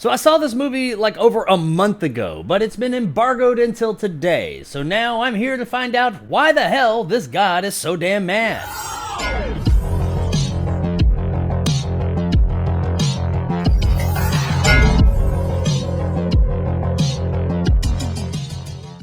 So I saw this movie like over a month ago, but it's been embargoed until today. So now I'm here to find out why the hell this god is so damn mad.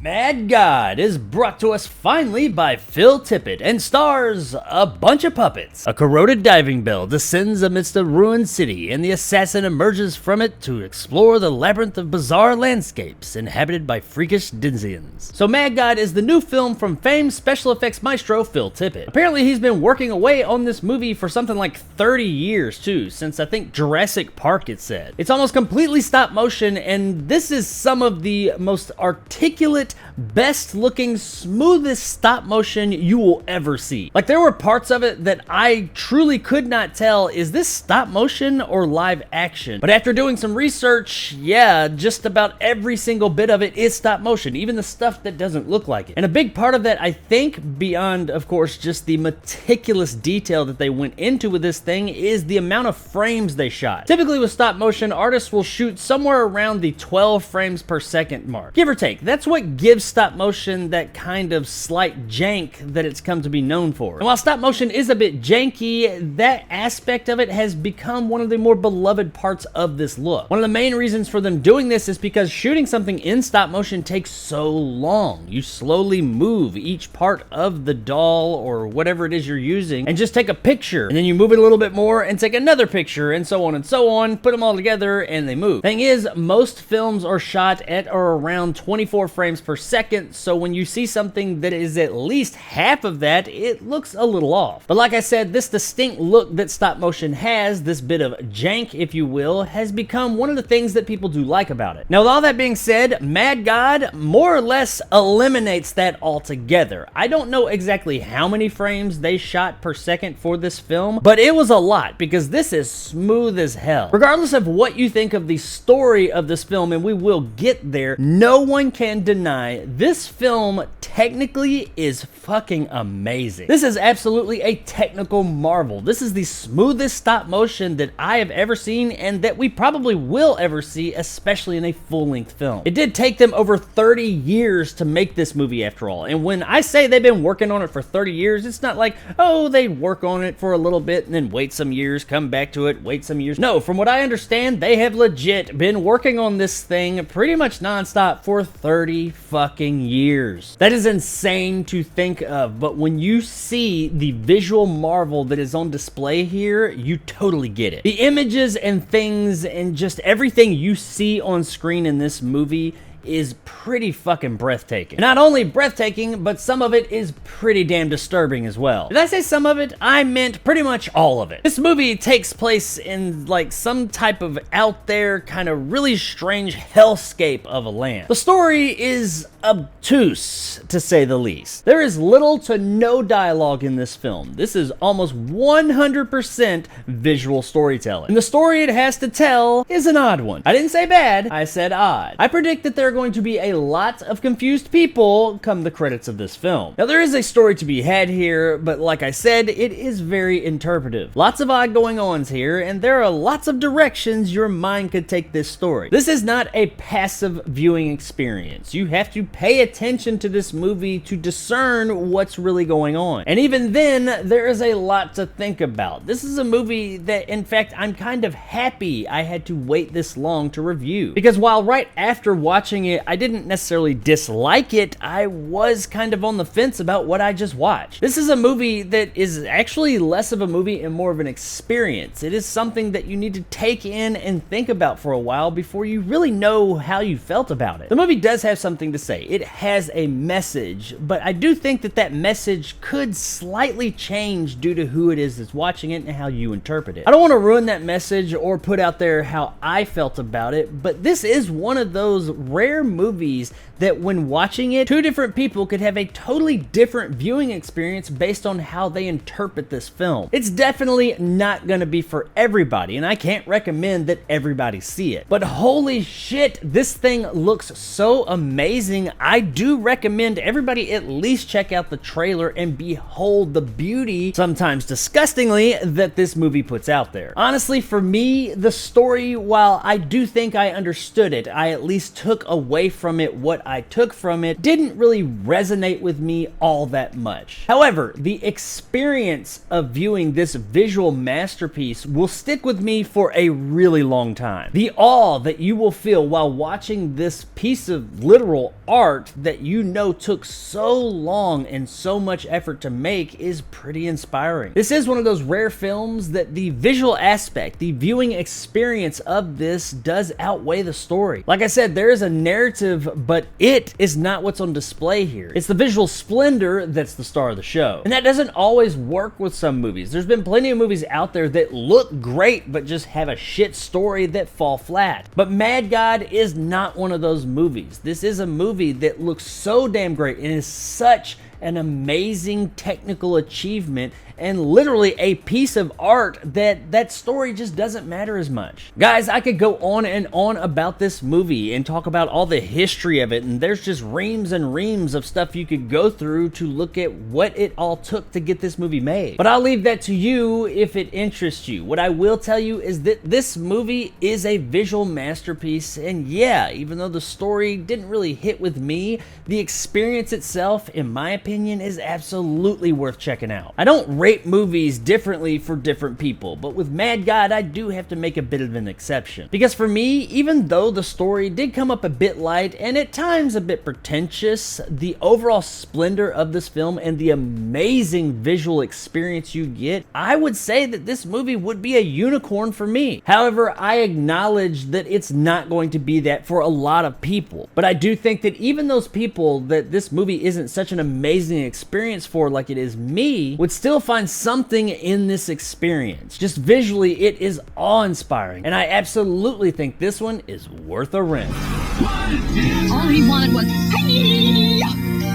Mad God is brought to us finally by Phil Tippett and stars a bunch of puppets. A corroded diving bell descends amidst a ruined city, and the assassin emerges from it to explore the labyrinth of bizarre landscapes inhabited by freakish denizens. So Mad God is the new film from famed special effects maestro Phil Tippett. Apparently he's been working away on this movie for something like 30 years too, since I think Jurassic Park it said. It's almost completely stop motion, and this is some of the most articulate, best looking, smoothest stop motion you will ever see. Like, there were parts of it that I truly could not tell, is this stop motion or live action? But after doing some research, yeah, just about every single bit of it is stop motion, even the stuff that doesn't look like it. And a big part of that, I think, beyond of course just the meticulous detail that they went into with this thing, is the amount of frames they shot. Typically with stop motion, artists will shoot somewhere around the 12 frames per second mark, give or take. That's what gives stop motion that kind of slight jank that it's come to be known for. And while stop motion is a bit janky, that aspect of it has become one of the more beloved parts of this look. One of the main reasons for them doing this is because shooting something in stop motion takes so long. You slowly move each part of the doll or whatever it is you're using and just take a picture, and then you move it a little bit more and take another picture, and so on, put them all together and they move. Thing is, most films are shot at or around 24 frames per second, so when you see something that is at least half of that, it looks a little off. But like I said, this distinct look that stop motion has, this bit of jank if you will, has become one of the things that people do like about it. Now with all that being said, Mad God more or less eliminates that altogether. I don't know exactly how many frames they shot per second for this film, but it was a lot, because this is smooth as hell. Regardless of what you think of the story of this film, and we will get there, no one can deny this film technically is fucking amazing. This is absolutely a technical marvel. This is the smoothest stop motion that I have ever seen, and that we probably will ever see, especially in a full-length film. It did take them over 30 years to make this movie after all, and when I say they've been working on it for 30 years, it's not like, oh, they work on it for a little bit and then wait some years, come back to it, wait some years. No, from what I understand, they have legit been working on this thing pretty much non-stop for 30 fucking years. That is insane to think of, but when you see the visual marvel that is on display here, you totally get it. The images and things and just everything you see on screen in this movie is pretty fucking breathtaking. Not only breathtaking, but some of it is pretty damn disturbing as well. Did I say some of it? I meant pretty much all of it. This movie takes place in like some type of out there kind of really strange hellscape of a land. The story is obtuse, to say the least. There is little to no dialogue in this film. This is almost 100% visual storytelling. And the story it has to tell is an odd one. I didn't say bad, I said odd. I predict that there are going to be a lot of confused people come the credits of this film. Now there is a story to be had here, but like I said, it is very interpretive. Lots of odd going ons here, and there are lots of directions your mind could take this story. This is not a passive viewing experience. You have to pay attention to this movie to discern what's really going on. And even then, there is a lot to think about. This is a movie that, in fact, I'm kind of happy I had to wait this long to review. Because while right after watching it, I didn't necessarily dislike it, I was kind of on the fence about what I just watched. This is a movie that is actually less of a movie and more of an experience. It is something that you need to take in and think about for a while before you really know how you felt about it. The movie does have something to say. It has a message, but I do think that that message could slightly change due to who it is that's watching it and how you interpret it. I don't want to ruin that message or put out there how I felt about it, but this is one of those rare rare movies that when watching it, two different people could have a totally different viewing experience based on how they interpret this film. It's definitely not gonna be for everybody, and I can't recommend that everybody see it. But holy shit, this thing looks so amazing. I do recommend everybody at least check out the trailer and behold the beauty, sometimes disgustingly, that this movie puts out there. Honestly, for me, the story, while I do think I understood it, I at least took away from it what I took from it, didn't really resonate with me all that much. However, the experience of viewing this visual masterpiece will stick with me for a really long time. The awe that you will feel while watching this piece of literal art that you know took so long and so much effort to make is pretty inspiring. This is one of those rare films that the visual aspect, the viewing experience of this does outweigh the story. Like I said, there is a narrative, but it is not what's on display here. It's the visual splendor that's the star of the show. And that doesn't always work with some movies. There's been plenty of movies out there that look great, but just have a shit story that fall flat. But Mad God is not one of those movies. This is a movie that looks so damn great and is such an amazing technical achievement and literally a piece of art that story just doesn't matter as much. Guys, I could go on and on about this movie and talk about all the history of it, and there's just reams and reams of stuff you could go through to look at what it all took to get this movie made. But I'll leave that to you if it interests you. What I will tell you is that this movie is a visual masterpiece, and yeah, even though the story didn't really hit with me, the experience itself, in my opinion, is absolutely worth checking out. I don't rate movies differently for different people, but with Mad God, I do have to make a bit of an exception. Because for me, even though the story did come up a bit light and at times a bit pretentious, the overall splendor of this film and the amazing visual experience you get, I would say that this movie would be a unicorn for me. However, I acknowledge that it's not going to be that for a lot of people. But I do think that even those people that this movie isn't such an amazing experience for, like it is me, would still find something in this experience. Just visually, it is awe-inspiring, and I absolutely think this one is worth a rent. All he wanted was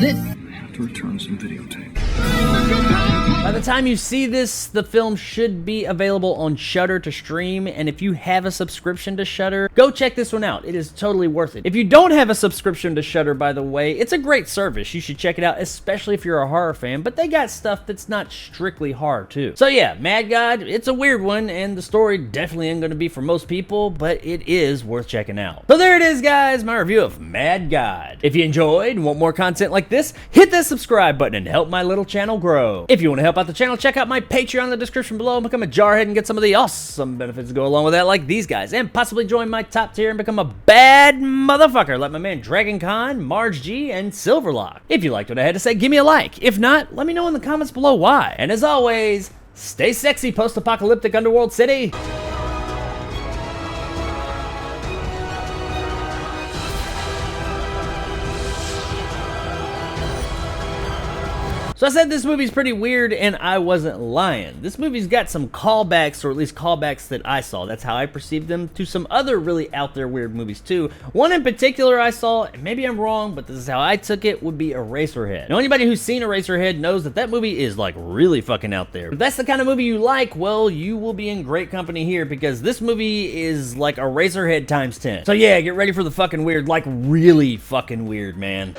this. I have to return some videotape. By the time you see this, the film should be available on Shudder to stream, and if you have a subscription to Shudder, go check this one out. It is totally worth it. If you don't have a subscription to Shudder, by the way, it's a great service. You should check it out, especially if you're a horror fan, but they got stuff that's not strictly horror too. So yeah, Mad God, it's a weird one, and the story definitely ain't gonna be for most people, but it is worth checking out. So there it is, guys, my review of Mad God. If you enjoyed and want more content like this, hit that subscribe button and help my little channel grow. If you want to help out the channel, check out my Patreon in the description below and become a jarhead and get some of the awesome benefits that go along with that, like these guys, and possibly join my top tier and become a bad motherfucker like my man Dragon Con, Marge G, and Silverlock. If you liked what I had to say, give me a like. If not, let me know in the comments below why. And as always, stay sexy, post-apocalyptic underworld city. So I said this movie's pretty weird, and I wasn't lying. This movie's got some callbacks, or at least callbacks that I saw. That's how I perceived them, to some other really out there weird movies too. One in particular I saw, and maybe I'm wrong, but this is how I took it, would be Eraserhead. Now anybody who's seen Eraserhead knows that that movie is like really fucking out there. If that's the kind of movie you like, well, you will be in great company here, because this movie is like Eraserhead times 10. So yeah, get ready for the fucking weird, like really fucking weird, man.